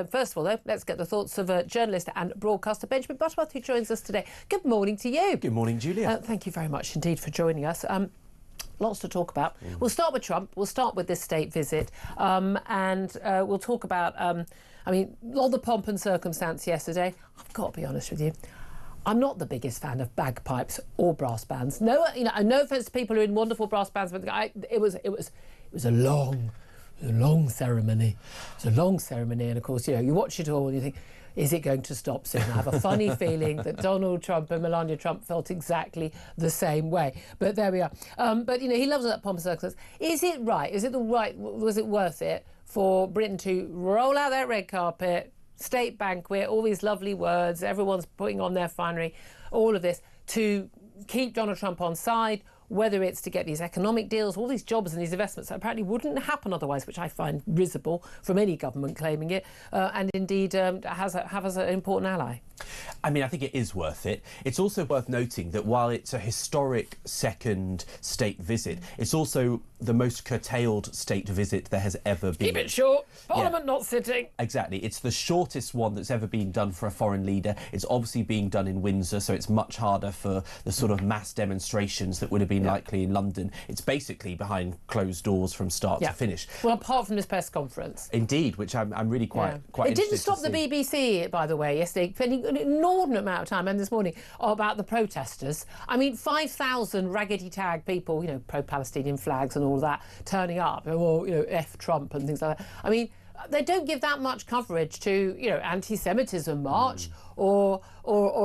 First of all, though, let's get the thoughts of journalist and broadcaster Benjamin Butterworth, who joins us today. Good morning to you. Good morning, Julia. Thank you very much indeed for joining us. Lots to talk about. We'll start with Trump. We'll start with this state visit, and we'll talk about, I mean, all the pomp and circumstance yesterday. I've got to be honest with you. I'm not the biggest fan of bagpipes or brass bands. No, no offence to people who are in wonderful brass bands, but it was a long ceremony. It was a long ceremony, and of course, you watch it all and you think, is it going to stop soon? I have a funny feeling that Donald Trump and Melania Trump felt exactly the same way. But there we are. But he loves that pomp and circumstance. Is it right? Was it worth it for Britain to roll out that red carpet, state banquet, all these lovely words, everyone's putting on their finery, all of this, to keep Donald Trump on side, whether it's to get these economic deals, all these jobs and these investments that apparently wouldn't happen otherwise, which I find risible from any government claiming it, and indeed have as an important ally? I mean, I think it is worth it. It's also worth noting that while it's a historic second state visit, it's also the most curtailed state visit there has ever been. Keep it short. Parliament not sitting. Exactly. It's the shortest one that's ever been done for a foreign leader. It's obviously being done in Windsor, so it's much harder for the sort of mass demonstrations that would have been likely in London. It's basically behind closed doors from start to finish. Well, apart from this press conference. Indeed, which I'm really quite It didn't stop the BBC, by the way, yesterday, spending an inordinate amount of time, and this morning, about the protesters. I mean, 5,000 raggedy tag people, pro-Palestinian flags and all that, turning up, or, F Trump and things like that. I mean, they don't give that much coverage to, anti-Semitism march or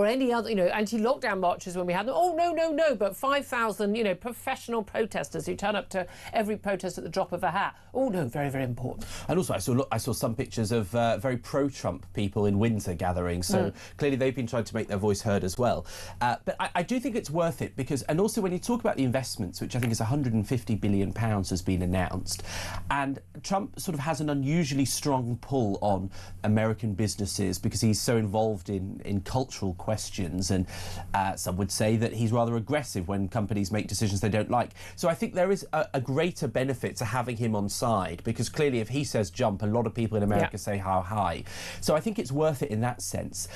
any other, anti-lockdown marches when we had them. Oh, no. But 5,000, professional protesters who turn up to every protest at the drop of a hat. Oh, no, very, very important. And also, I saw some pictures of very pro-Trump people in Windsor gathering. So clearly they've been trying to make their voice heard as well. But I do think it's worth it because, and also when you talk about the investments, which I think is £150 billion has been announced, and Trump sort of has an unusually strong pull on American businesses because he's so involved in cultural questions, and some would say that he's rather aggressive when companies make decisions they don't like. So I think there is a greater benefit to having him on side, because clearly if he says jump, a lot of people in America say how high. So I think it's worth it in that sense.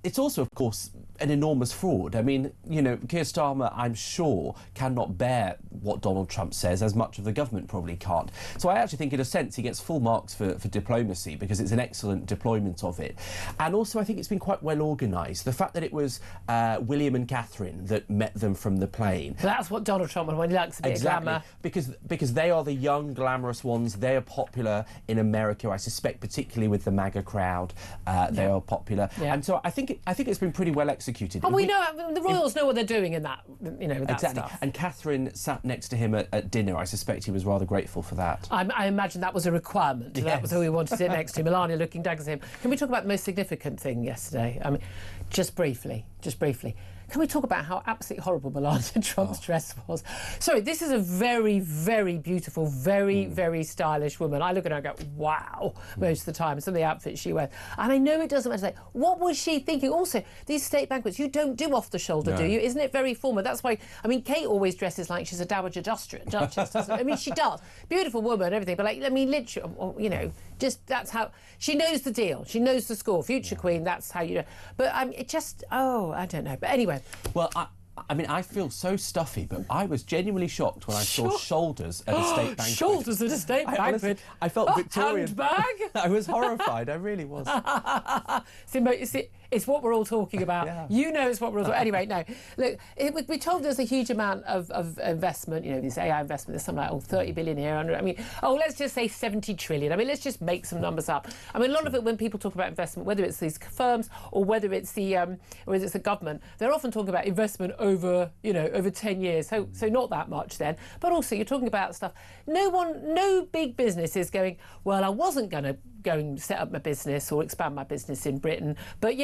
It's also, of course, an enormous fraud. I mean, Keir Starmer, I'm sure, cannot bear what Donald Trump says, as much of the government probably can't. So I actually think, in a sense, he gets full marks for diplomacy, because it's an excellent deployment of it. And also, I think it's been quite well organised. The fact that it was William and Catherine that met them from the plane. That's what Donald Trump when he likes a bit of glamour. Because they are the young, glamorous ones. They are popular in America, I suspect, particularly with the Maga crowd. They are popular. Yeah. And so I think it's been pretty well executed. And we know, the royals know what they're doing in that, with that exactly. stuff. And Catherine sat next to him at dinner. I suspect he was rather grateful for that. I imagine that was a requirement. Yes. That was who he wanted to sit next to. Melania looking daggers at him. Can we talk about the most significant thing yesterday? I mean, just briefly. Can we talk about how absolutely horrible Melania Trump's dress was? Sorry, this is a very, very beautiful, very, very stylish woman. I look at her and go, wow, most of the time, some of the outfits she wears. And I know it doesn't matter. What was she thinking? Also, these state banquets, you don't do off the shoulder, do you? Isn't it very formal? That's why, I mean, Kate always dresses like she's a dowager duchess, doesn't I mean, she does. Beautiful woman and everything, but literally, just that's how, she knows the deal. She knows the score. Future Queen, that's how you know. But it just, I don't know. But anyway. Well, I mean, I feel so stuffy, but I was genuinely shocked when I saw shoulders at a state banquet. Shoulders at a state banquet? Honestly, I felt Victorian. Handbag? I was horrified, I really was. See, it's what we're all talking about. It's what we're all talking about. Anyway, no. Look, we're told there's a huge amount of investment, this AI investment. There's something like, 30 billion here. Let's just say 70 trillion. I mean, let's just make some numbers up. I mean, a lot of it, when people talk about investment, whether it's these firms or whether it's the government, they're often talking about investment over 10 years. So not that much then. But also, you're talking about stuff. No big business is going, well, I wasn't going to go and set up my business or expand my business in Britain, but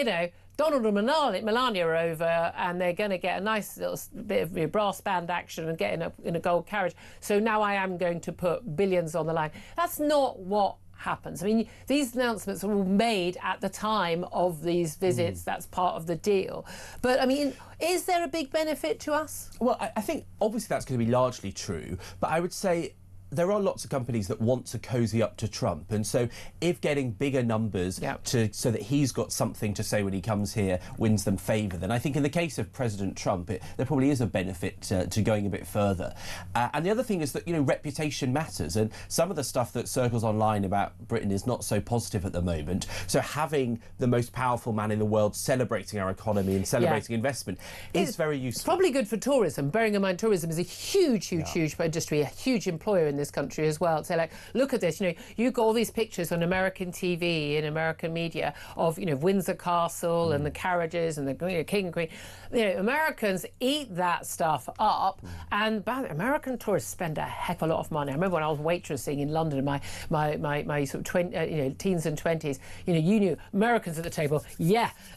Donald and Melania are over, and they're going to get a nice little bit of brass band action and get in a gold carriage. So now I am going to put billions on the line. That's not what happens. I mean, these announcements are all made at the time of these visits. That's part of the deal. But I mean, is there a big benefit to us? Well, I think obviously that's going to be largely true, but I would say there are lots of companies that want to cozy up to Trump, and so if getting bigger numbers so that he's got something to say when he comes here wins them favour, then I think in the case of President Trump, there probably is a benefit to going a bit further. And the other thing is that, reputation matters, and some of the stuff that circles online about Britain is not so positive at the moment. So having the most powerful man in the world celebrating our economy and celebrating investment is very useful. It's probably good for tourism, bearing in mind tourism is a huge industry, a huge employer in this country as well. So, like, look at this, you've got all these pictures on American TV and American media of, Windsor Castle and the carriages and the king and queen. Americans eat that stuff up, and American tourists spend a heck of a lot of money. I remember when I was waitressing in London in my sort of teens and 20s, you knew Americans at the table,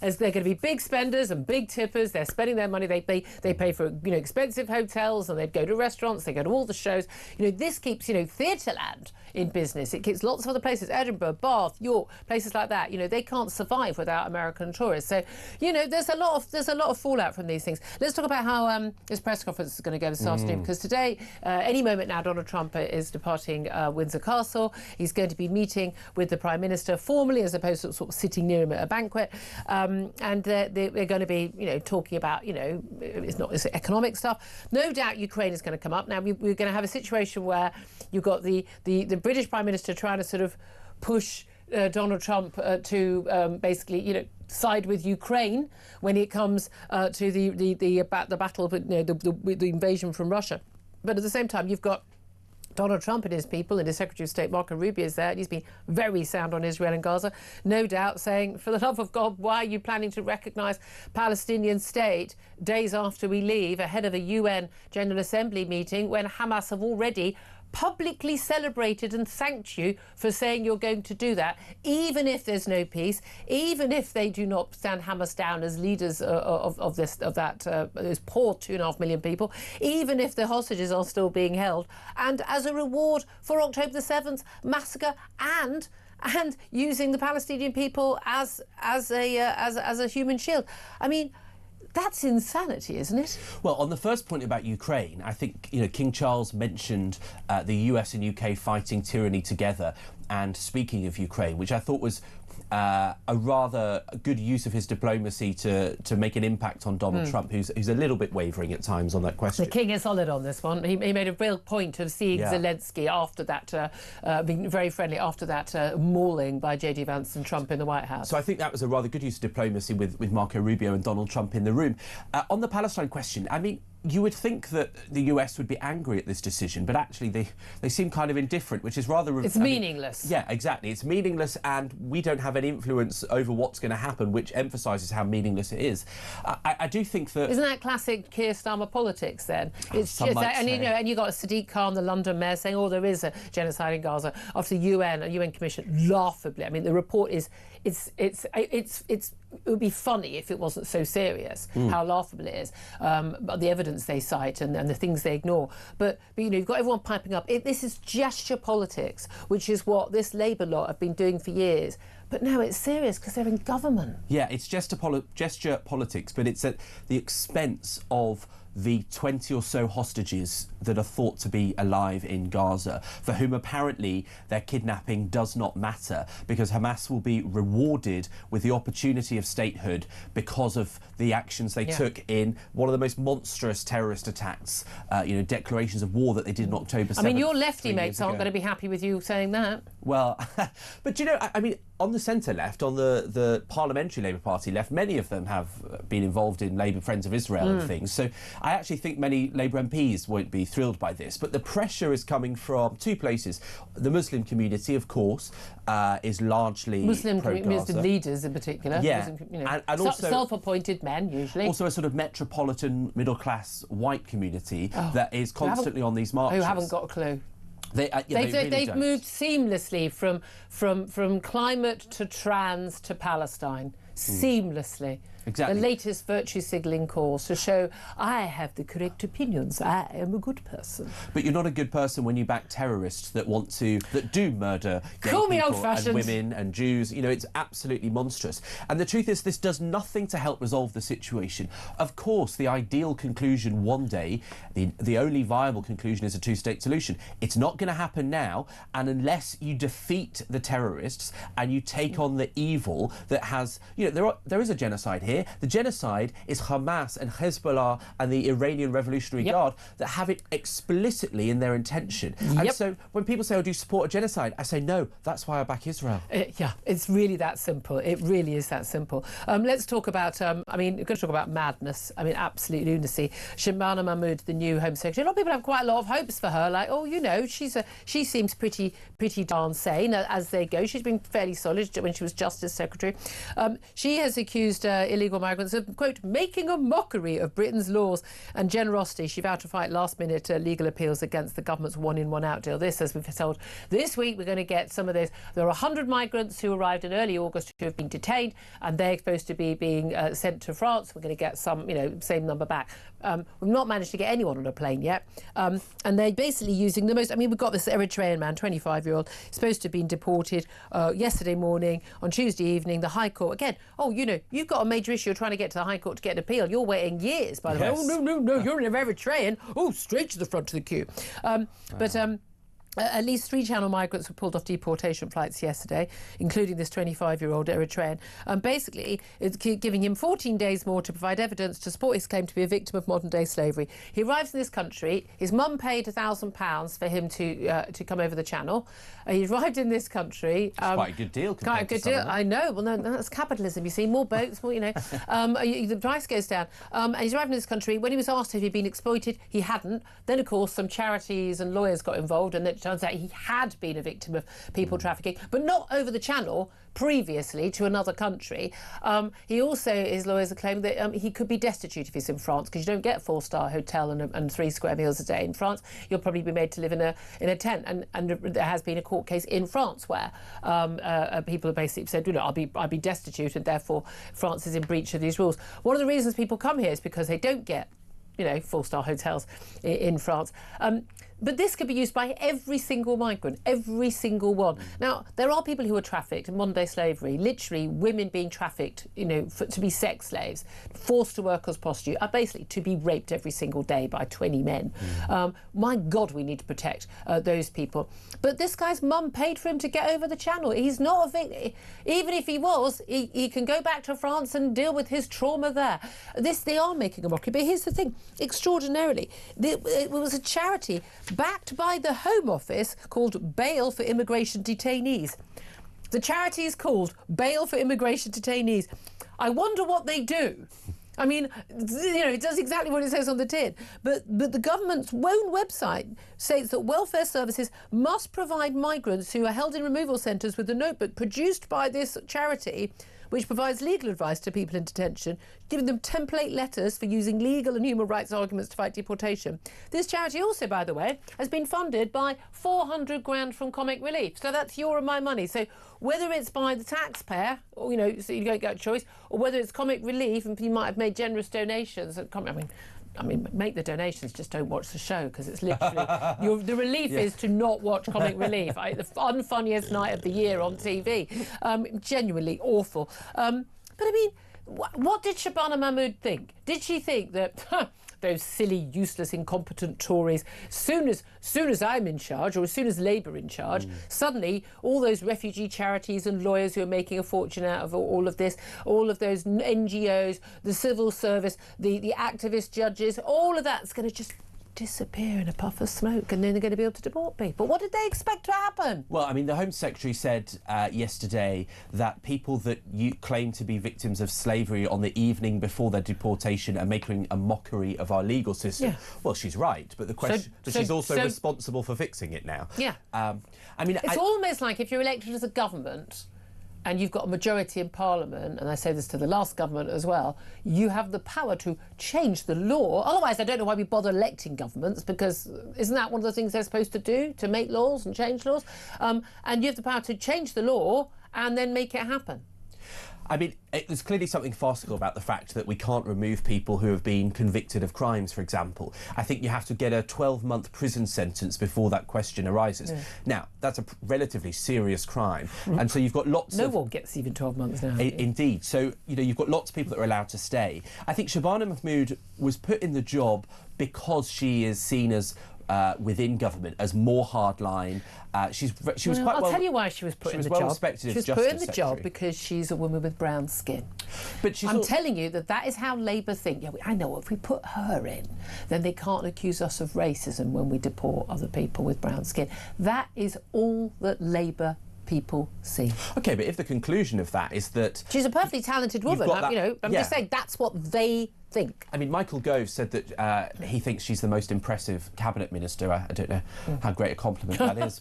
as they're going to be big spenders and big tippers. They're spending their money. They pay for expensive hotels, and they'd go to restaurants. They go to all the shows. This keeps Theatreland in business. It keeps lots of other places, Edinburgh, Bath, York, places like that. They can't survive without American tourists. So there's a lot of fallout from these things. Let's talk about how this press conference is going to go this afternoon, because today, any moment now, Donald Trump is departing Windsor Castle. He's going to be meeting with the Prime Minister formally, as opposed to sort of sitting near him at a banquet, and they're going to be talking about it's economic stuff. No doubt Ukraine is going to come up. Now we're going to have a situation where you've got the British Prime Minister trying to sort of push Donald Trump to basically side with Ukraine when it comes to the battle with the invasion from Russia. But at the same time, you've got Donald Trump and his people, and his Secretary of State Marco Rubio is there, and he's been very sound on Israel and Gaza, no doubt saying, for the love of God, why are you planning to recognise Palestinian state days after we leave, ahead of a UN General Assembly meeting, when Hamas have already publicly celebrated and thanked you for saying you're going to do that, even if there's no peace, even if they do not stand Hamas down as leaders of those poor 2.5 million people, even if the hostages are still being held, and as a reward for October the 7th massacre and using the Palestinian people as a human shield. I mean, that's insanity, isn't it? Well, on the first point about Ukraine, I think King Charles mentioned the US and UK fighting tyranny together, and speaking of Ukraine, which I thought was a rather good use of his diplomacy to make an impact on Donald Trump, who's a little bit wavering at times on that question. The King is solid on this one. He made a real point of seeing Zelensky after that, being very friendly after that mauling by J.D. Vance and Trump in the White House. So I think that was a rather good use of diplomacy with Marco Rubio and Donald Trump in the room. On the Palestine question, I mean, you would think that the US would be angry at this decision, but actually they seem kind of indifferent, which is rather... It's meaningless. Yeah, exactly. It's meaningless, and we don't have any influence over what's going to happen, which emphasises how meaningless it is. I do think that... Isn't that classic Keir Starmer politics, then? It's just that, and you got Sadiq Khan, the London mayor, saying, there is a genocide in Gaza, after the UN Commission laughably... I mean, the report is... It would be funny if it wasn't so serious, how laughable it is, but the evidence they cite and the things they ignore. But you've got everyone piping up. This is gesture politics, which is what this Labour lot have been doing for years. But now it's serious because they're in government. Yeah, it's gesture politics, but it's at the expense of the 20 or so hostages that are thought to be alive in Gaza, for whom apparently their kidnapping does not matter, because Hamas will be rewarded with the opportunity of statehood because of the actions they took in one of the most monstrous terrorist attacks, declarations of war that they did in October 7th. I mean, your lefty mates aren't going to be happy with you saying that. Well, but I mean, on the centre left, on the parliamentary Labour Party left, many of them have been involved in Labour Friends of Israel and things. So I actually think many Labour MPs won't be thrilled by this. But the pressure is coming from two places. The Muslim community, of course, is largely Muslim leaders in particular. Yeah, and also self-appointed men usually. Also a sort of metropolitan middle-class white community that is constantly on these marches. Who haven't got a clue. They've really moved seamlessly from climate to trans to Palestine. Seamlessly. Exactly. The latest virtue signalling course to show I have the correct opinions. I am a good person. But you're not a good person when you back terrorists that do murder gay Call me people old-fashioned. and women and Jews. You know, it's absolutely monstrous. And the truth is, this does nothing to help resolve the situation. Of course, the ideal conclusion one day, the only viable conclusion, is a two-state solution. It's not going to happen now, and unless you defeat the terrorists and you take on the evil that has, you know, there is a genocide here. The genocide is Hamas and Hezbollah and the Iranian Revolutionary Guard that have it explicitly in their intention. And so when people say, oh, do you support a genocide? I say, no, that's why I back Israel. Yeah, it's really that simple. It really is that simple. Let's talk about, we're going to talk about madness. I mean, absolute lunacy. Shabana Mahmood, the new Home Secretary. A lot of people have quite a lot of hopes for her. Like, oh, you know, she seems pretty darn sane as they go. She's been fairly solid when she was Justice Secretary. She has accused illegal migrants of, quote, making a mockery of Britain's laws and generosity. She vowed to fight last-minute legal appeals against the government's one-in, one-out deal. This, as we've told, this week we're going to get some of those. There are 100 migrants who arrived in early August who have been detained, and they're supposed to be being sent to France. We're going to get some, same number back. We've not managed to get anyone on a plane yet. And they're basically using the most... we've got this Eritrean man, 25-year-old, supposed to have been deported yesterday morning. On Tuesday evening, the High Court, again, you've got a major issue. You're trying to get to the High Court to get an appeal. You're waiting years, by the way. Oh, no, you're an Eritrean. Oh, straight to the front of the queue. At least 3 Channel migrants were pulled off deportation flights yesterday, including this 25-year-old Eritrean. Basically, it's giving him 14 days more to provide evidence to support his claim to be a victim of modern-day slavery. He arrives in this country. His mum paid £1,000 for him to come over the Channel. He arrived in this country. It's quite a good deal. Quite a good deal. I know. Well, no, that's capitalism. You see, more boats, more. The price goes down. And he's arrived in this country. When he was asked if he'd been exploited, he hadn't. Then, of course, some charities and lawyers got involved, and it turns out he had been a victim of people trafficking, but not over the Channel, previously to another country. He also, his lawyers are claiming that he could be destitute if he's in France, because you don't get a 4-star hotel and 3 square meals a day in France. You'll probably be made to live in a tent. And there has been a court case in France where people have basically said, I'll be destitute, and therefore France is in breach of these rules. One of the reasons people come here is because they don't get 4-star hotels in France. But this could be used by every single migrant, every single one. Now, there are people who are trafficked in modern-day slavery, literally women being trafficked, to be sex slaves, forced to work as prostitutes, basically to be raped every single day by 20 men. My God, we need to protect those people. But this guy's mum paid for him to get over the Channel. He's not a victim. Even if he was, he can go back to France and deal with his trauma there. They are making a mockery. But here's the thing, extraordinarily, it was a charity backed by the Home Office called Bail for Immigration Detainees. The charity is called Bail for Immigration Detainees. I wonder what they do. I mean, it does exactly what it says on the tin. But the government's own website states that welfare services must provide migrants who are held in removal centres with a notebook produced by this charity, which provides legal advice to people in detention, giving them template letters for using legal and human rights arguments to fight deportation. This charity also, by the way, has been funded by 400 grand from Comic Relief. So that's your and my money. So whether it's by the taxpayer, or, so you don't get a choice, or whether it's Comic Relief and you might have made generous donations. I mean, make the donations, just don't watch the show, because it's literally... the relief is to not watch Comic Relief. The unfunniest night of the year on TV. Genuinely awful. But I mean, what did Shabana Mahmood think? Did she think that... those silly, useless, incompetent Tories, soon as I'm in charge, or as soon as Labour in charge, suddenly all those refugee charities and lawyers who are making a fortune out of all of this, all of those NGOs, the civil service, the activist judges, all of that's going to just disappear in a puff of smoke, and then they're going to be able to deport people. What did they expect to happen? Well, I mean, the Home Secretary said yesterday that people that you claim to be victims of slavery on the evening before their deportation are making a mockery of our legal system. Yeah. Well, she's right, but the question, she's also responsible for fixing it now. Yeah. I mean, it's almost like if you're elected as a government and you've got a majority in Parliament, and I say this to the last government as well, you have the power to change the law. Otherwise, I don't know why we bother electing governments, because isn't that one of the things they're supposed to do, to make laws and change laws? And you have the power to change the law and then make it happen. I mean, there's clearly something farcical about the fact that we can't remove people who have been convicted of crimes, for example. I think you have to get a 12-month prison sentence before that question arises. Yeah. Now, that's a relatively serious crime, and so you've got lots No one gets even 12 months now. Indeed. So, you've got lots of people that are allowed to stay. I think Shabana Mahmood was put in the job because she is seen as within government as more hardline. She was quite well. I'll tell you why she was put in the job. She was well respected as Justice She was put in the Secretary. job because she's a woman with brown skin. But I'm telling you that is how Labour think. Yeah, I know if we put her in, then they can't accuse us of racism when we deport other people with brown skin. That is all that Labour people see. OK, but if the conclusion of that is that she's a perfectly talented woman, I'm just saying that's what they think. I mean, Michael Gove said that he thinks she's the most impressive cabinet minister. I don't know how great a compliment that is,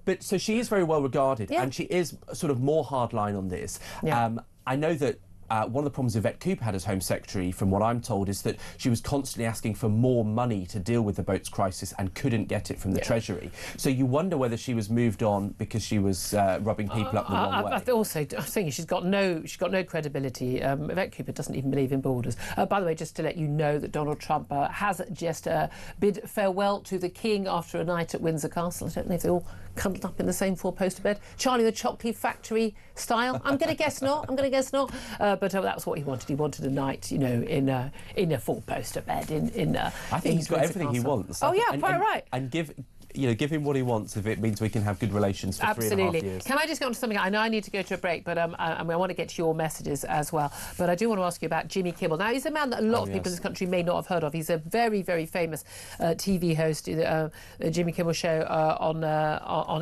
but so she is very well regarded, and she is sort of more hardline on this. Yeah. I know that one of the problems Yvette Cooper had as Home Secretary, from what I'm told, is that she was constantly asking for more money to deal with the boats crisis and couldn't get it from the Treasury. So you wonder whether she was moved on because she was rubbing people up the wrong way. I think she's got no credibility. Yvette Cooper doesn't even believe in borders. By the way, just to let you know that Donald Trump has just bid farewell to the King after a night at Windsor Castle. I don't know if they all cuddled up in the same four-poster bed, Charlie the Chocolate Factory style. I'm going to guess not. But that was what he wanted. He wanted a night, in a four-poster bed. I think he's got everything he wants. Oh yeah, quite right. And give him what he wants if it means we can have good relations for 3.5 years. Can I just go on to something? I know I need to go to a break, but I want to get to your messages as well. But I do want to ask you about Jimmy Kimmel. Now, he's a man that a lot of people in this country may not have heard of. He's a very, very famous TV host, the Jimmy Kimmel show on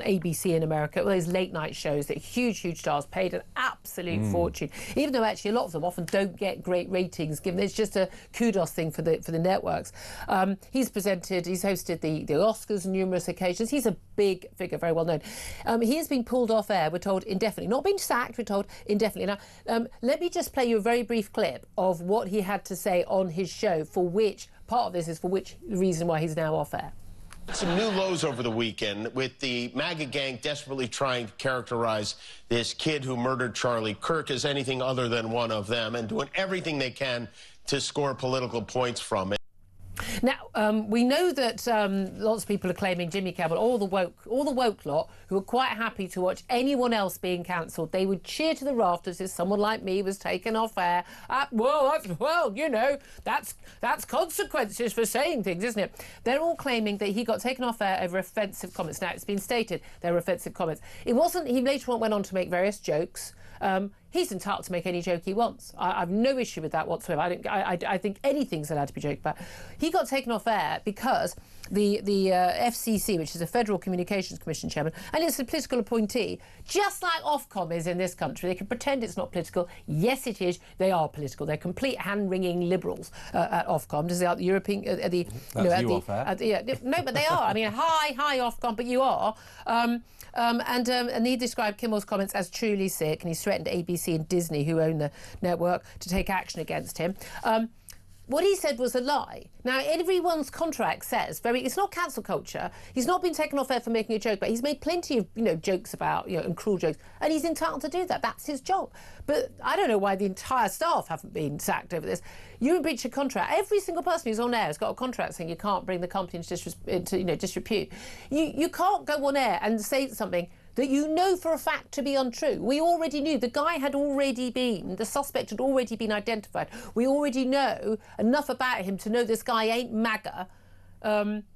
ABC in America. Well, his late-night shows that huge stars paid an absolute fortune, even though actually a lot of them often don't get great ratings, given it's just a kudos thing for the networks. He's hosted the Oscars numerous occasions. He's a big figure, very well known. He has been pulled off air, we're told, indefinitely. Not being sacked, we're told, indefinitely. Now, let me just play you a very brief clip of what he had to say on his show, for which reason why he's now off air. Some new lows over the weekend with the Maga gang desperately trying to characterize this kid who murdered Charlie Kirk as anything other than one of them, and doing everything they can to score political points from it. Now, we know that lots of people are claiming Jimmy Kimmel, all the woke lot, who are quite happy to watch anyone else being cancelled. They would cheer to the rafters if someone like me was taken off air. That's consequences for saying things, isn't it? They're all claiming that he got taken off air over offensive comments. Now, it's been stated there were offensive comments. It wasn't. He later on went on to make various jokes. He's entitled to make any joke he wants. I have no issue with that whatsoever. I think anything's allowed to be joked about. He got taken off air because the FCC, which is the Federal Communications Commission chairman, and it's a political appointee, just like Ofcom is in this country. They can pretend it's not political. Yes, it is. They are political. They're complete hand-wringing liberals at Ofcom. Does the European... No, but they are. I mean, hi, Ofcom, but you are. And he described Kimmel's comments as truly sick, and he's threatened ABC and Disney, who own the network, to take action against him. What he said was a lie. Now, everyone's contract says it's not cancel culture. He's not been taken off air for making a joke, but he's made plenty of jokes about and cruel jokes, and he's entitled to do that. That's his job. But I don't know why the entire staff haven't been sacked over this. You're in breach of contract. Every single person who's on air has got a contract saying you can't bring the company into disrepute. You can't go on air and say something that you know for a fact to be untrue. We already knew. The suspect had already been identified. We already know enough about him to know this guy ain't MAGA.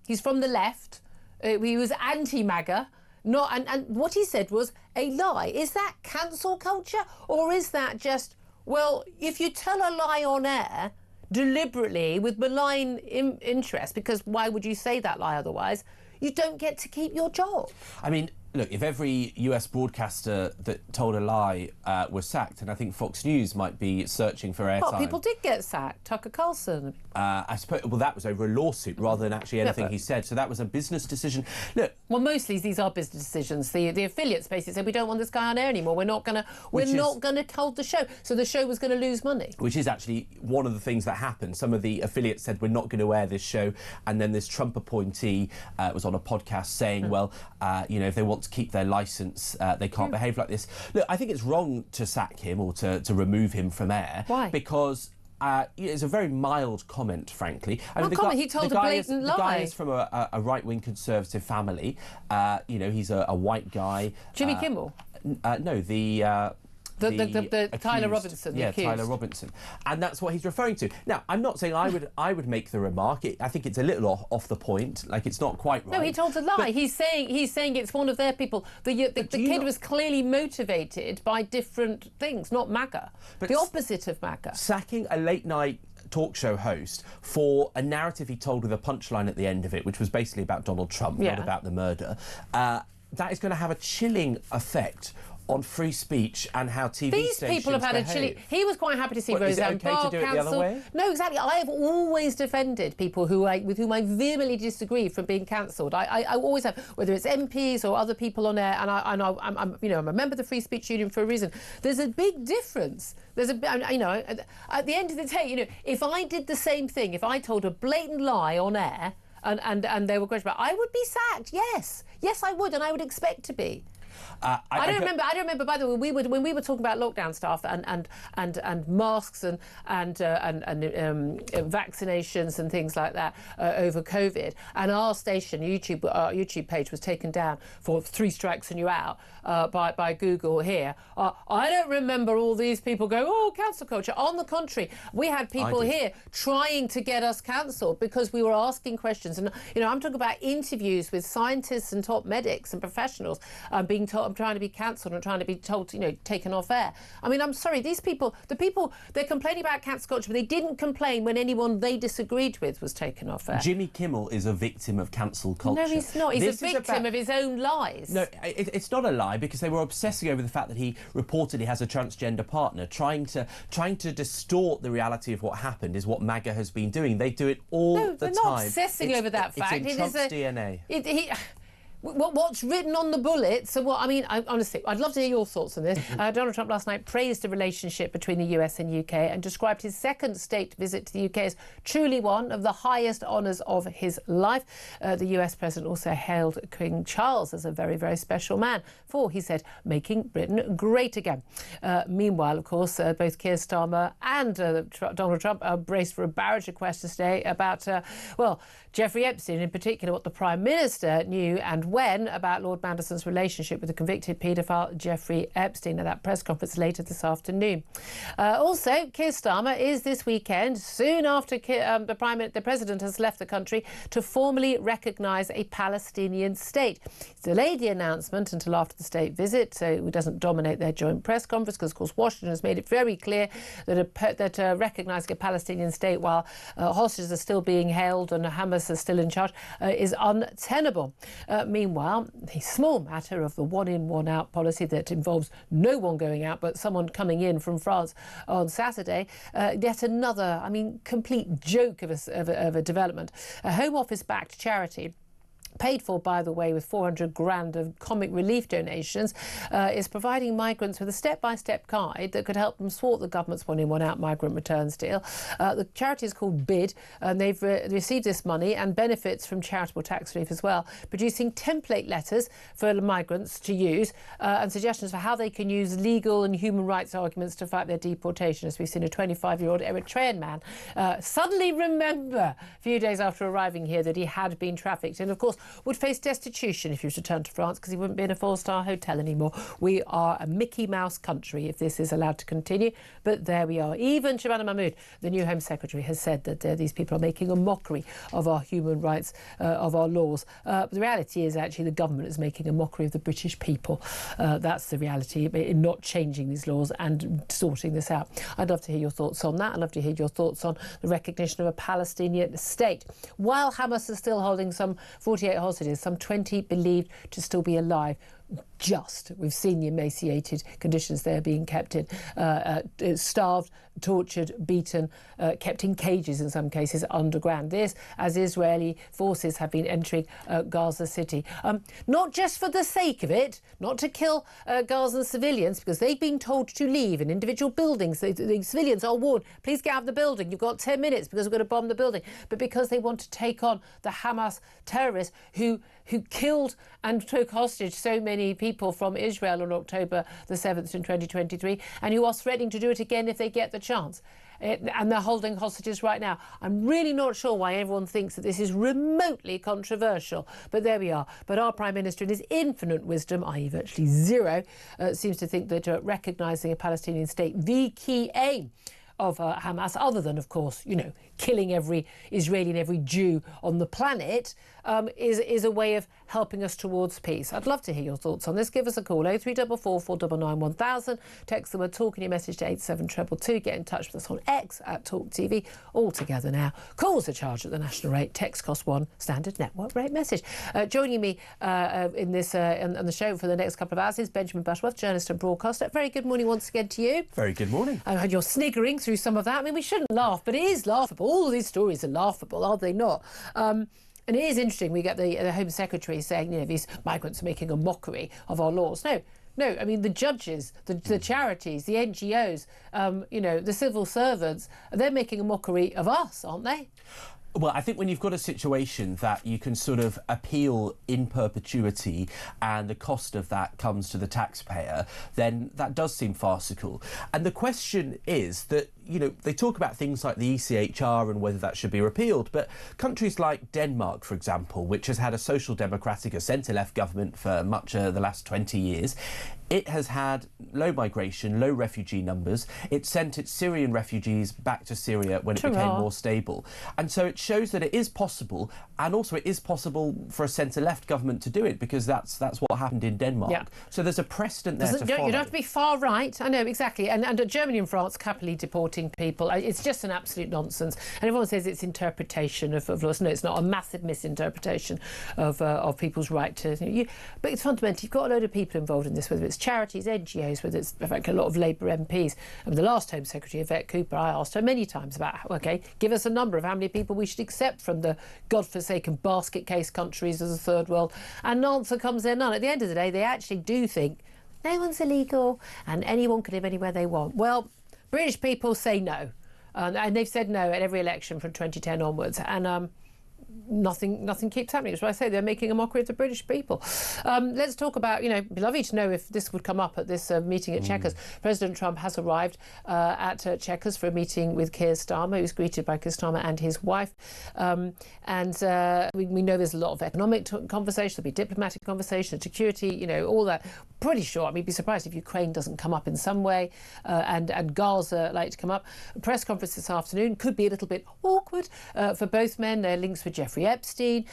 He's from the left. He was anti-MAGA. And what he said was a lie. Is that cancel culture? Or is that just, if you tell a lie on air deliberately with malign interest, because why would you say that lie otherwise, you don't get to keep your job. I mean, look, if every US broadcaster that told a lie was sacked, and I think Fox News might be searching for airtime. Well, people did get sacked. Tucker Carlson. I suppose, that was over a lawsuit rather than actually anything he said. So that was a business decision. Look. Well, mostly these are business decisions. The affiliates basically said, we don't want this guy on air anymore. We're not going to hold the show. So the show was going to lose money. Which is actually one of the things that happened. Some of the affiliates said, we're not going to air this show. And then this Trump appointee was on a podcast saying, if they want to keep their licence. They can't behave like this. Look, I think it's wrong to sack him or to remove him from air. Why? Because it's a very mild comment, frankly. He told a blatant lie. The guy is from a right-wing conservative family. He's a white guy. Jimmy Kimmel? No, the Tyler Robinson. Yeah, Tyler Robinson, and that's what he's referring to. Now, I'm not saying I would make the remark. I think it's a little off the point. Like, it's not quite right. No, he told a lie. But he's saying it's one of their people. The kid was clearly motivated by different things, not Maga. The opposite of Maga. Sacking a late night talk show host for a narrative he told with a punchline at the end of it, which was basically about Donald Trump, not about the murder. That is going to have a chilling effect on free speech and how TV These stations people have had behave. a chilly... He was quite happy to see Is it Roseanne okay Barr to do it the other way? No, exactly. I have always defended people with whom I vehemently disagree from being cancelled. I always have, whether it's MPs or other people on air, and I'm a member of the Free Speech Union for a reason. There's a big difference. At the end of the day, if I did the same thing, if I told a blatant lie on air and they were questioned about, I would be sacked. Yes, I would, and I would expect to be. I don't remember. By the way, when we were talking about lockdown stuff and masks and vaccinations and things like that over COVID, and our station YouTube page was taken down for 3 strikes and you're out by Google here. I don't remember all these people going, "Oh, cancel culture." On the contrary, we had people here trying to get us cancelled because we were asking questions. And I'm talking about interviews with scientists and top medics and professionals being told, I'm trying to be cancelled and trying to be told, taken off air. I mean, I'm sorry, these people, they're complaining about cancel culture, but they didn't complain when anyone they disagreed with was taken off air. Jimmy Kimmel is a victim of cancel culture. No, he's not. He's a victim of his own lies. No, it's not a lie, because they were obsessing over the fact that he reportedly has a transgender partner. Trying to distort the reality of what happened is what Maga has been doing. They do it all the time. No, they're not obsessing over that fact. It's in Trump's DNA. What's written on the bullets? So honestly, I'd love to hear your thoughts on this. Donald Trump last night praised the relationship between the US and UK and described his second state visit to the UK as truly one of the highest honours of his life. The US president also hailed King Charles as a very, very special man for, he said, making Britain great again. Meanwhile, of course, both Keir Starmer and Donald Trump are braced for a barrage of questions today about, Jeffrey Epstein, in particular, what the Prime Minister knew and when about Lord Manderson's relationship with the convicted paedophile Jeffrey Epstein at that press conference later this afternoon. Also, Keir Starmer is this weekend, soon after the President has left the country, to formally recognise a Palestinian state. He's delayed the announcement until after the state visit, so it doesn't dominate their joint press conference, because, of course, Washington has made it very clear that recognising a Palestinian state while hostages are still being held and Hamas are still in charge is untenable. Meanwhile, the small matter of the one-in, one-out policy that involves no one going out but someone coming in from France on Saturday, yet another, complete joke of a development. A Home Office-backed charity, paid for, by the way, with 400 grand of comic relief donations, is providing migrants with a step-by-step guide that could help them thwart the government's one-in, one-out migrant returns deal. The charity is called BID, and they've received this money and benefits from charitable tax relief as well, producing template letters for migrants to use and suggestions for how they can use legal and human rights arguments to fight their deportation, as we've seen a 25-year-old Eritrean man suddenly remember a few days after arriving here that he had been trafficked, and, of course, would face destitution if he was returned to France because he wouldn't be in a 4-star hotel anymore. We are a Mickey Mouse country if this is allowed to continue, but there we are. Even Shabana Mahmood, the new Home Secretary, has said that these people are making a mockery of our human rights, of our laws. But the reality is actually the government is making a mockery of the British people. That's the reality, in not changing these laws and sorting this out. I'd love to hear your thoughts on that. I'd love to hear your thoughts on the recognition of a Palestinian state. While Hamas is still holding some 48 hostages, some 20 believed to still be alive. We've seen the emaciated conditions they're being kept in, starved, tortured, beaten, kept in cages in some cases underground. This as Israeli forces have been entering Gaza City. Not just for the sake of it, not to kill Gazan civilians, because they've been told to leave in individual buildings. The civilians are warned, please get out of the building, you've got 10 minutes because we're going to bomb the building. But because they want to take on the Hamas terrorists who killed and took hostage so many many people from Israel on October the 7th in 2023, and who are threatening to do it again if they get the chance. And they're holding hostages right now. I'm really not sure why everyone thinks that this is remotely controversial, but there we are. But our Prime Minister, in his infinite wisdom, i.e. virtually zero, seems to think that recognising a Palestinian state, the key aim of Hamas, other than, of course, killing every Israeli and every Jew on the planet, is a way of helping us towards peace. I'd love to hear your thoughts on this. Give us a call, 0344 499 1000. Text the word talk in your message to 87222. Get in touch with us on X at Talk TV. All together now. Calls are charged at the national rate. Text cost £1. Standard network rate message. Joining me in this on the show for the next couple of hours is Benjamin Butterworth, journalist and broadcaster. Very good morning once again to you. Very good morning. And you're sniggering through some of that. I mean, we shouldn't laugh, but it is laughable. All of these stories are laughable, are they not? And it is interesting. We get the Home Secretary saying, these migrants are making a mockery of our laws. No, I mean, the judges, the charities, the NGOs, the civil servants, they're making a mockery of us, aren't they? Well, I think when you've got a situation that you can sort of appeal in perpetuity and the cost of that comes to the taxpayer, then that does seem farcical. And the question is that, they talk about things like the ECHR and whether that should be repealed, but countries like Denmark, for example, which has had a social democratic, a centre-left government for much of the last 20 years, it has had low migration, low refugee numbers. It sent its Syrian refugees back to Syria when it became more stable. And so it shows that it is possible, and also it is possible for a centre-left government to do it, because that's what happened in Denmark. Yeah. So there's a precedent there to follow. You don't have to be far right. I know, exactly. And Germany and France happily deporting people. It's just an absolute nonsense. And everyone says it's interpretation of laws. No, it's not. A massive misinterpretation of people's right to... But it's fundamental. You've got a load of people involved in this, whether it's charities, NGOs, whether it's, in fact, a lot of Labour MPs. I mean, the last Home Secretary, Yvette Cooper, I asked her many times about, give us a number of how many people we should accept from the godforsaken basket case countries of the third world. And an answer comes there, none. At the end of the day, they actually do think no one's illegal and anyone can live anywhere they want. Well, British people say no. And they've said no at every election from 2010 onwards. And nothing keeps happening. That's why I say they're making a mockery of the British people. Let's talk about, it'd be lovely to know if this would come up at this meeting at Chequers. President Trump has arrived at Chequers for a meeting with Keir Starmer, who's greeted by Keir Starmer and his wife. We know there's a lot of economic conversation, there'll be diplomatic conversation, security, all that. Pretty sure, I'd be surprised if Ukraine doesn't come up in some way, and Gaza like to come up. A press conference this afternoon could be a little bit awkward for both men. Their links with Jeffrey Epstein.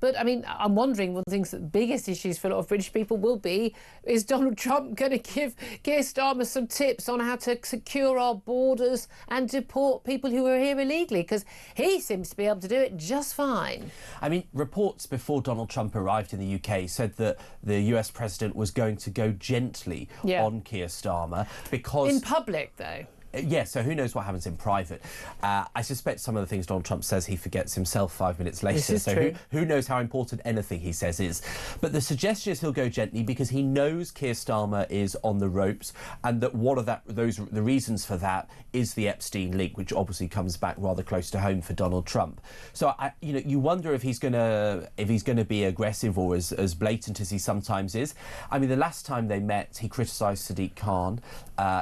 But, I mean, I'm wondering, one of the things that the biggest issues for a lot of British people will be, is Donald Trump going to give Keir Starmer some tips on how to secure our borders and deport people who are here illegally? Because he seems to be able to do it just fine. I mean, reports before Donald Trump arrived in the UK said that the US president was going to go gently on Keir Starmer because... In public, though. Yeah, so who knows what happens in private. I suspect some of the things Donald Trump says he forgets himself 5 minutes later. This is true. Who knows how important anything he says is. But the suggestion is he'll go gently because he knows Keir Starmer is on the ropes, and that one of the reasons for that is the Epstein link, which obviously comes back rather close to home for Donald Trump. So you wonder if he's gonna be aggressive or as blatant as he sometimes is. I mean, the last time they met, he criticised Sadiq Khan,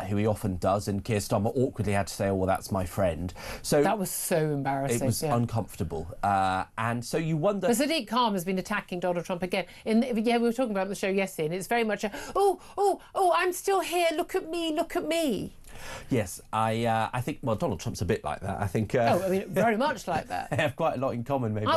who he often does, and Keir Starmer awkwardly had to say, "Oh, well, that's my friend." So that was so embarrassing. It was uncomfortable, and so you wonder. But Sadiq Khan has been attacking Donald Trump again. We were talking about it on the show yesterday, and it's very much a, oh, I'm still here. Look at me, look at me. Yes, I think, well, Donald Trump's a bit like that. I think... very much like that. They have quite a lot in common, maybe. Do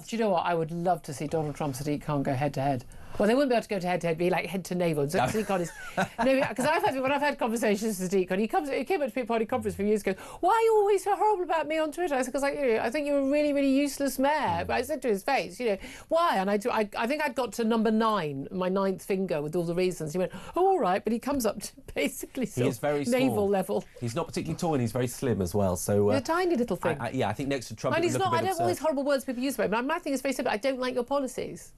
you know what? I would love to see Donald Trump and Sadiq Khan go head-to-head. Well, they wouldn't be able to go to head-to-head, be like head to navel. So Sadiq Khan is... because when I've had conversations with Sadiq Khan, he came up to me at a party conference a few years ago, "Why are you always so horrible about me on Twitter?" I said, "Because I think you're a really, really useless mayor." But I said to his face, "Why?" And I think I'd got to number 9, my 9th finger, with all the reasons. He went, "Oh, all right," but he comes up to basically sort of very navel small. Level. He's not particularly tall and he's very slim as well. So he's a tiny little thing. I think next to Trump, and he's not. I don't have all these horrible words people use about him. But my thing is very simple. I don't like your policies.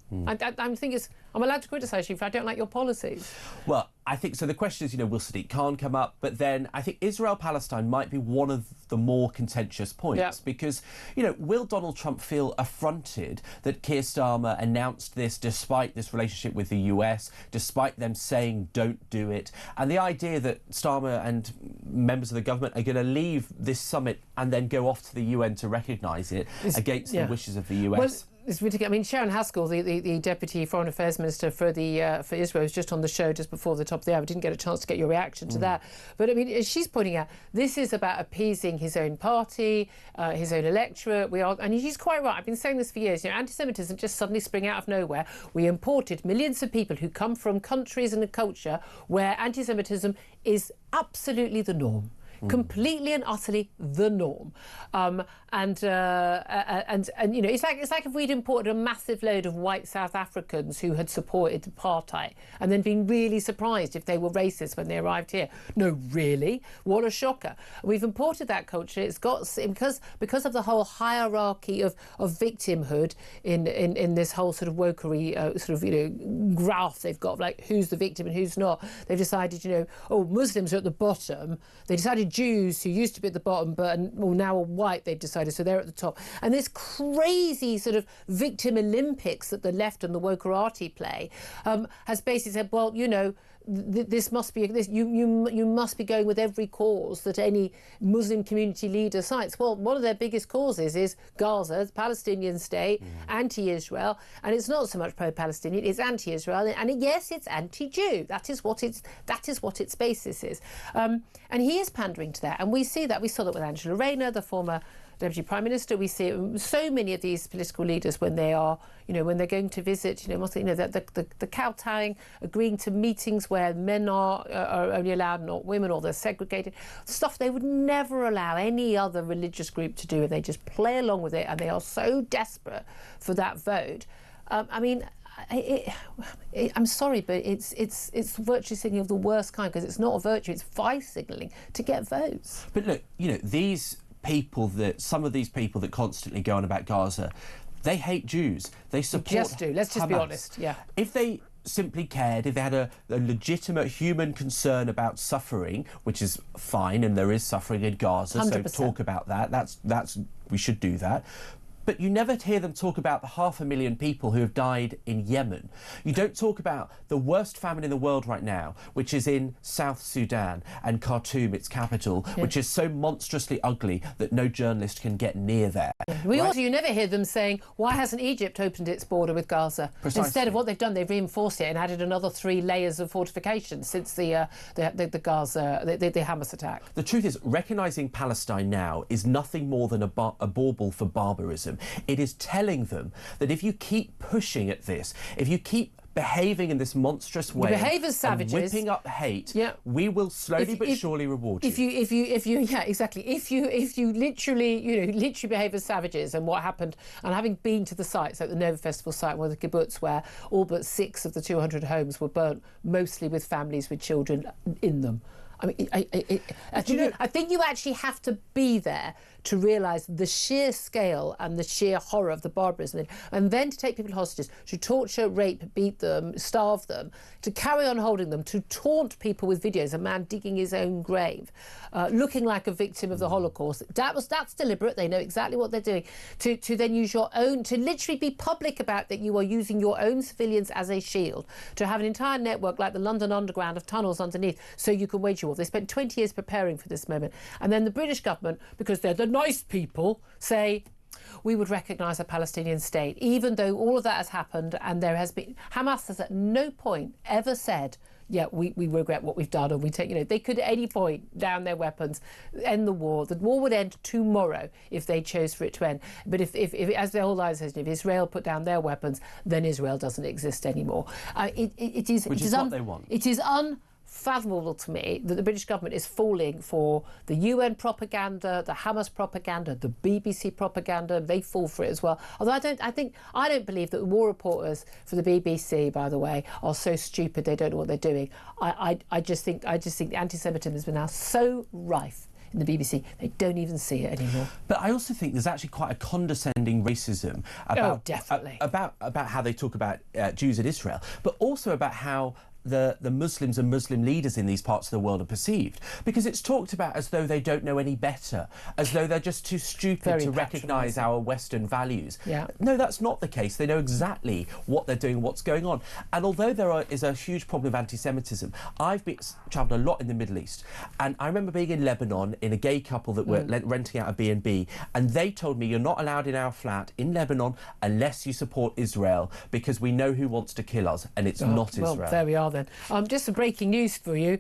I'm allowed to criticise you if I don't like your policies. Well, I think so. The question is, will Sadiq Khan come up? But then I think Israel-Palestine might be one of the more contentious points because, will Donald Trump feel affronted that Keir Starmer announced this despite this relationship with the US, despite them saying don't do it, and the idea that Starmer and members of the government are going to leave this summit and then go off to the UN to recognise it against the wishes of the US. Well, it's ridiculous. I mean, Sharon Haskell, the Deputy Foreign Affairs Minister for Israel, was just on the show just before the top of the hour. We didn't get a chance to get your reaction to that. But, I mean, as she's pointing out, this is about appeasing his own party, his own electorate. And she's quite right. I've been saying this for years. Anti-Semitism just suddenly spring out of nowhere. We imported millions of people who come from countries and a culture where anti-Semitism is absolutely the norm. Completely and utterly the norm, it's like if we'd imported a massive load of white South Africans who had supported apartheid and then been really surprised if they were racist when they arrived here. No, really, what a shocker! We've imported that culture. It's got because of the whole hierarchy of victimhood in this whole sort of wokery graph they've got, like who's the victim and who's not. They've decided, Muslims are at the bottom. They decided Jews, who used to be at the bottom but now are white, they've decided, so they're at the top. And this crazy sort of victim Olympics that the left and the wokerati play has basically said, well, this must be you must be going with every cause that any Muslim community leader cites. Well, one of their biggest causes is Gaza, the Palestinian state, anti-Israel, and it's not so much pro-Palestinian, it's anti-Israel, and yes, it's anti-Jew. That is what its basis is. And he is pandering to that, and we see that. We saw that with Angela Rayner, the former Deputy Prime Minister. We see it with so many of these political leaders when they are, when they're going to visit, the kowtowing, agreeing to meetings where men are only allowed, not women, or they're segregated, stuff they would never allow any other religious group to do, and they just play along with it, and they are so desperate for that vote. I'm sorry, but it's virtue signalling of the worst kind, because it's not a virtue, it's vice signalling to get votes. But look, some of these people that constantly go on about Gaza, they hate Jews. They support Let's just Hamas. Be honest, yeah. If they simply cared, if they had a legitimate human concern about suffering, which is fine, and there is suffering in Gaza, 100%. So talk about that. That's we should do that. But you never hear them talk about the 500,000 people who have died in Yemen. You don't talk about the worst famine in the world right now, which is in South Sudan and Khartoum, its capital, which is so monstrously ugly that no journalist can get near there. You never hear them saying, why hasn't Egypt opened its border with Gaza? Precisely. Instead of what they've done, they've reinforced it and added another 3 layers of fortifications since the Gaza, the Hamas attack. The truth is, recognising Palestine now is nothing more than a bauble for barbarism. It is telling them that if you keep pushing at this, if you keep behaving in this monstrous way, behave as savages, and whipping up hate, we will slowly but surely reward you. If you literally behave as savages, and what happened, and having been to the sites, like the Nova Festival site, where the kibbutz, where all but 6 of the 200 homes were burnt, mostly with families with children in them. I mean, I think you actually have to be there to realise the sheer scale and the sheer horror of the barbarism, and then to take people hostages, to torture, rape, beat them, starve them, to carry on holding them, to taunt people with videos, a man digging his own grave, looking like a victim of the Holocaust. That's deliberate. They know exactly what they're doing. To then use your own, to literally be public about that you are using your own civilians as a shield, to have an entire network like the London Underground of tunnels underneath so you can wage war. They spent 20 years preparing for this moment, and then the British government, because they're the nice people, say we would recognise a Palestinian state, even though all of that has happened, and there has been. Hamas has at no point ever said, we regret what we've done, and we take, they could at any point down their weapons, end the war. The war would end tomorrow if they chose for it to end. But if as their whole lives says, if Israel put down their weapons, then Israel doesn't exist anymore. It is what they want. It is unfathomable to me that the British government is falling for the UN propaganda, the Hamas propaganda, the BBC propaganda. They fall for it as well. Although I don't believe that the war reporters for the BBC, by the way, are so stupid they don't know what they're doing. I just think the anti-Semitism has been now so rife in the BBC, they don't even see it anymore. But I also think there's actually quite a condescending racism about definitely about how they talk about Jews in Israel, but also about how the Muslims and Muslim leaders in these parts of the world are perceived, because it's talked about as though they don't know any better, as though they're just too stupid to recognise our Western values. Yeah. No, that's not the case. They know exactly what they're doing, what's going on. And although is a huge problem of anti-Semitism, I've travelled a lot in the Middle East, and I remember being in Lebanon in a gay couple that were renting out a B&B, and they told me, you're not allowed in our flat in Lebanon unless you support Israel, because we know who wants to kill us, and it's not Israel. Well, there we are then. Just some breaking news for you.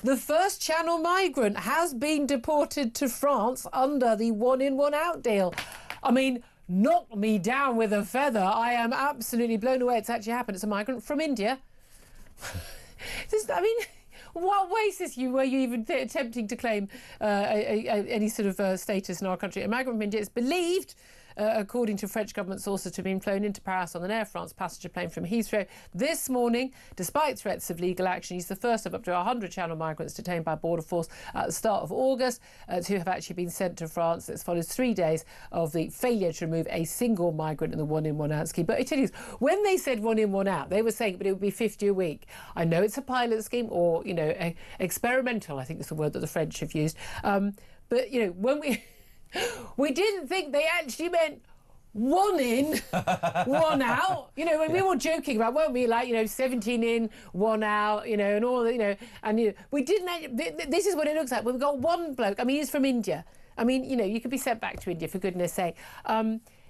The first Channel migrant has been deported to France under the one-in, one-out deal. I mean, knock me down with a feather. I am absolutely blown away it's actually happened. It's a migrant from India. What basis were you even attempting to claim any sort of status in our country? A migrant from India is believed, according to French government sources, to have been flown into Paris on an Air France passenger plane from Heathrow this morning, despite threats of legal action. He's the first of up to 100 Channel migrants detained by Border Force at the start of August who have actually been sent to France. This follows 3 days of the failure to remove a single migrant in the one-in, one-out scheme. But I tell you, when they said one-in, one-out, they were saying, but it would be 50 a week. I know it's a pilot scheme, or, you know, experimental, I think is the word that the French have used. But, you know, when we didn't think they actually meant one in, one out. You know, when we were joking about, weren't we, like, you know, 17 in, one out, you know, and all that, you know, and you know, we didn't. This is what it looks like. We've got one bloke. I mean, he's from India. I mean, you know, you could be sent back to India, for goodness sake.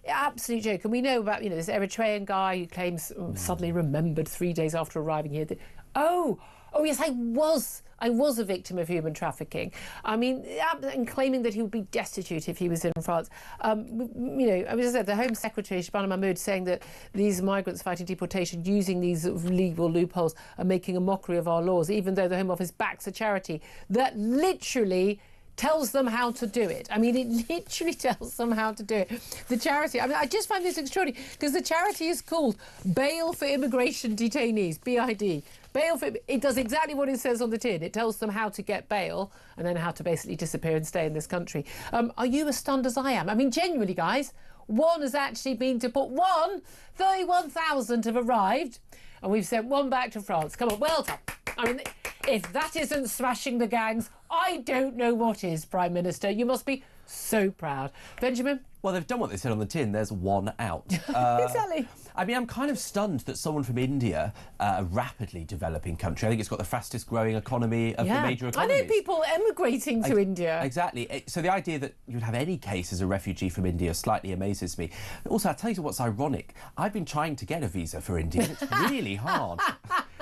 Absolute joke. And we know about, you know, this Eritrean guy who claims suddenly remembered 3 days after arriving here that, oh yes, I was a victim of human trafficking. I mean, and claiming that he would be destitute if he was in France. You know, I mean, as I said, the Home Secretary, Shabana Mahmood, saying that these migrants fighting deportation using these legal loopholes are making a mockery of our laws, even though the Home Office backs a charity that literally tells them how to do it. I mean, it literally tells them how to do it. The charity, I mean, I just find this extraordinary, because the charity is called Bail for Immigration Detainees, BID. Bail for, it does exactly what it says on the tin. It tells them how to get bail and then how to basically disappear and stay in this country. Are you as stunned as I am? I mean, genuinely, guys, one has actually been deported. 31,000 have arrived, and we've sent one back to France. Come on, well done. I mean, if that isn't smashing the gangs, I don't know what is, Prime Minister. You must be so proud. Benjamin? Well, they've done what they said on the tin. There's one out. Exactly. I mean, I'm kind of stunned that someone from India, a rapidly developing country, I think it's got the fastest growing economy of the major economies. I know people emigrating to India. Exactly. So the idea that you'd have any case as a refugee from India slightly amazes me. Also, I'll tell you what's ironic. I've been trying to get a visa for India. It's really hard.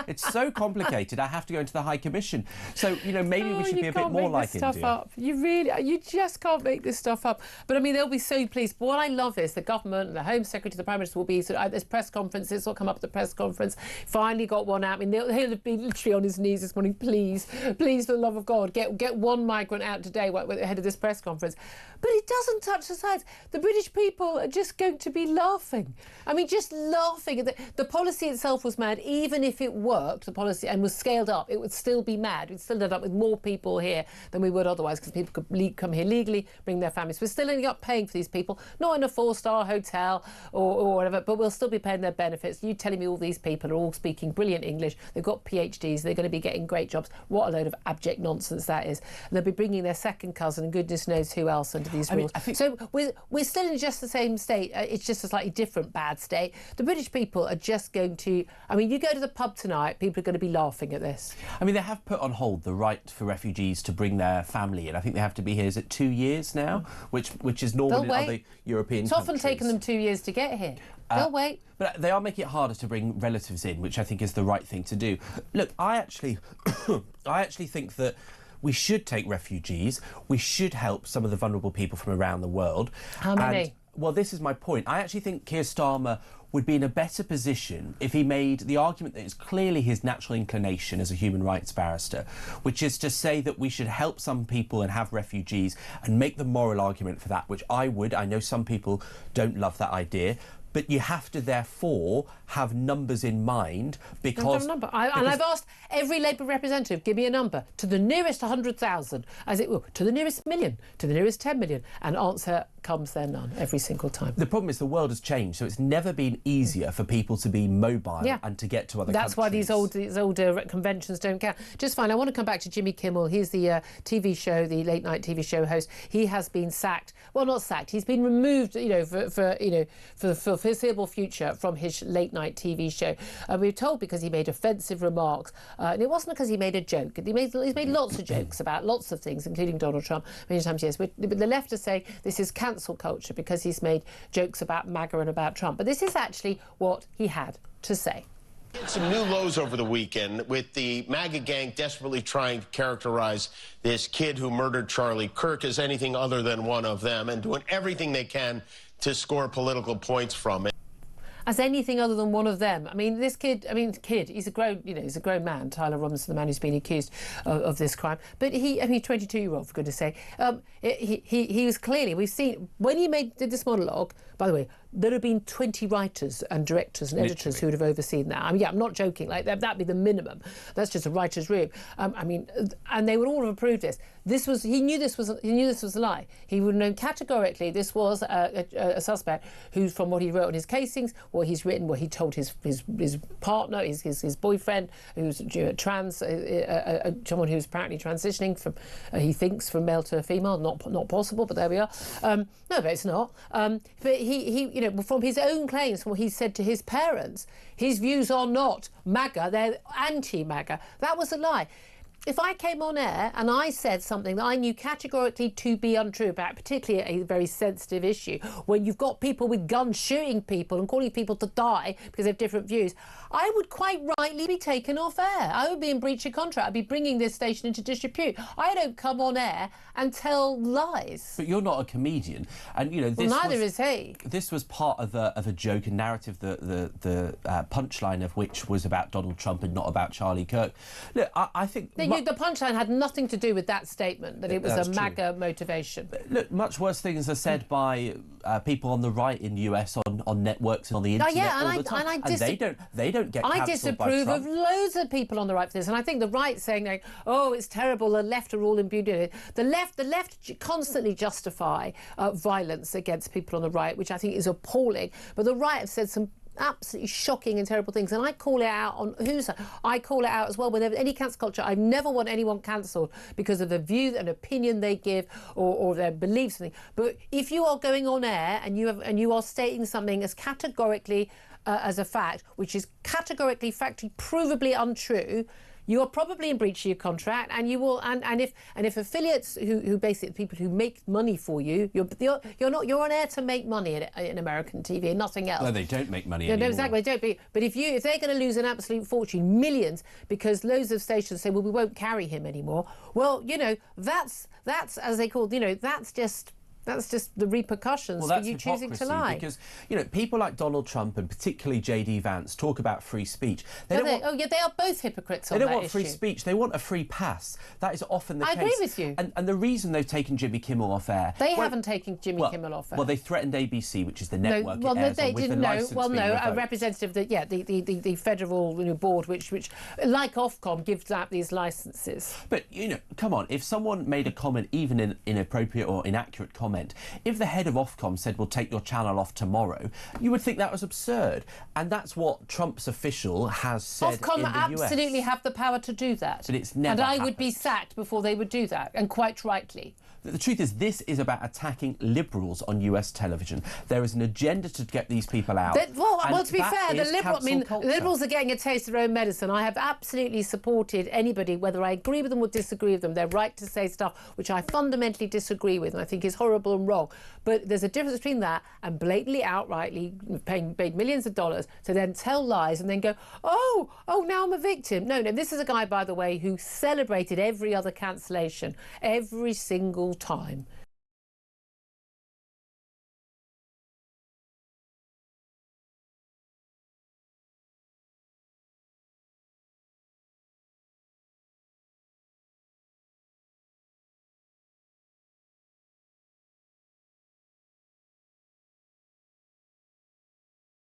It's so complicated. I have to go into the High Commission. So, you know, maybe we should be a bit more like India. You just can't make this stuff up. But I mean, they'll be so pleased. But what I love is the government, the Home Secretary, the Prime Minister will be sort of at this press conference. This will come up at the press conference. Finally got one out. I mean, he'll be literally on his knees this morning. Please, please, for the love of God, get one migrant out today ahead of this press conference. But it doesn't touch the sides. The British people are just going to be laughing. I mean, just laughing. The policy itself was mad. Even if it worked, the policy, and was scaled up, it would still be mad. We'd still end up with more people here than we would otherwise, because people could come here legally, bring their families. We're still ending up paying for these people, not in a 4-star hotel or whatever, but we'll still be paying their benefits. You telling me all these people are all speaking brilliant English, they've got PhDs, they're going to be getting great jobs. What a load of abject nonsense that is. And they'll be bringing their second cousin and goodness knows who else under these rules. So we're still in just the same state. It's just a slightly different bad state. The British people are just going to, I mean, you go to the pub tonight, people are going to be laughing at this. I mean, they have put on hold the right for refugees to bring their family in. I think they have to be here, is it 2 years now? Which is normal in other European countries. It's often taken them 2 years to get here. They'll wait. But they are making it harder to bring relatives in, which I think is the right thing to do. Look, I actually think that we should take refugees. We should help some of the vulnerable people from around the world. How many? And, well, this is my point. I actually think Keir Starmer would be in a better position if he made the argument that is clearly his natural inclination as a human rights barrister, which is to say that we should help some people and have refugees and make the moral argument for that, which I would. I know some people don't love that idea. but you have to therefore have numbers in mind because... And I've asked every Labour representative, give me a number, to the nearest 100,000, as it will, to the nearest million, to the nearest 10 million, and answer comes there none every single time. The problem is the world has changed, so it's never been easier for people to be mobile and to get to other countries. That's why these older conventions don't count. Just fine. I want to come back to Jimmy Kimmel. He's the TV show, the late night TV show host. He has been sacked. Well, not sacked. He's been removed, for the foreseeable future from his late night TV show. We were told because he made offensive remarks, and it wasn't because he made a joke. He's made lots of jokes about lots of things, including Donald Trump. Many times, yes. But the left are saying this is cancel culture because he's made jokes about Maga and about Trump. But this is actually what he had to say. Some new lows over the weekend with the Maga gang desperately trying to characterize this kid who murdered Charlie Kirk as anything other than one of them and doing everything they can to score political points from it. As anything other than one of them. I mean, this kid, he's a grown man, Tyler Robinson, the man who's been accused of this crime. But he, 22-year-old, for goodness sake, he was clearly, we've seen, when he did this monologue, by the way, there have been 20 writers and directors and editors who would have overseen that. I'm not joking. Like that'd be the minimum. That's just a writer's room. And they would all have approved this. He knew this was a lie. He would have known categorically this was a suspect who, from what he wrote on his casings, what he's written, what he told his partner, his boyfriend, who's trans, someone who's apparently transitioning from, he thinks, from male to female. Not possible, but there we are. No, but it's not. But he from his own claims, from what he said to his parents, his views are not MAGA, they're anti-MAGA. That was a lie. If I came on air and I said something that I knew categorically to be untrue about, particularly a very sensitive issue, when you've got people with guns shooting people and calling people to die because they have different views, I would quite rightly be taken off air. I would be in breach of contract. I'd be bringing this station into disrepute. I don't come on air and tell lies. But you're not a comedian, and this. Well, neither is he. This was part of a joke, a narrative. The punchline of which was about Donald Trump and not about Charlie Kirk. Look, I think. The punchline had nothing to do with that statement, that it was a MAGA motivation. Look, much worse things are said by people on the right in the US on networks and on the internet all the time. And they don't get cancelled by Trump. I disapprove of loads of people on the right for this, and I think the right saying, like, oh, it's terrible, the left are all imbued. The left constantly justify violence against people on the right, which I think is appalling. But the right have said some absolutely shocking and terrible things, and I call it out on I call it out as well. Whenever any cancel culture, I never want anyone cancelled because of the view and opinion they give or their beliefs. But if you are going on air and you are stating something as categorically as a fact, which is categorically, factually, provably untrue, you are probably in breach of your contract, and you will. And if affiliates who basically people who make money for you, you're on air to make money in American TV, nothing else. No, they don't make money anymore. No, exactly, they don't. But if they're going to lose an absolute fortune, millions, because loads of stations say, well, we won't carry him anymore. Well, that's as they call, that's just the repercussions for you choosing to lie. Because, people like Donald Trump and particularly J.D. Vance talk about free speech. They are both hypocrites on that issue. They don't want free speech. They want a free pass. That is often the case. I agree with you. And the reason they've taken Jimmy Kimmel off air... They haven't taken Jimmy Kimmel off air. Well, they threatened ABC, which is the network they didn't know. Well, no, a representative, the federal board, which like Ofcom, gives out these licences. But, come on, if someone made a comment, even an inappropriate or inaccurate comment, if the head of Ofcom said, we'll take your channel off tomorrow, you would think that was absurd. And that's what Trump's official has said Ofcom in the US. Absolutely have the power to do that. But it's never And I would be sacked before they would do that, and quite rightly. The truth is, this is about attacking liberals on US television. There is an agenda to get these people out. Well, to be fair, the liberals are getting a taste of their own medicine. I have absolutely supported anybody, whether I agree with them or disagree with them, their right to say stuff which I fundamentally disagree with and I think is horrible and wrong. But there's a difference between that and blatantly, outrightly paid millions of dollars to then tell lies and then go, oh, now I'm a victim. No, this is a guy, by the way, who celebrated every other cancellation every single time.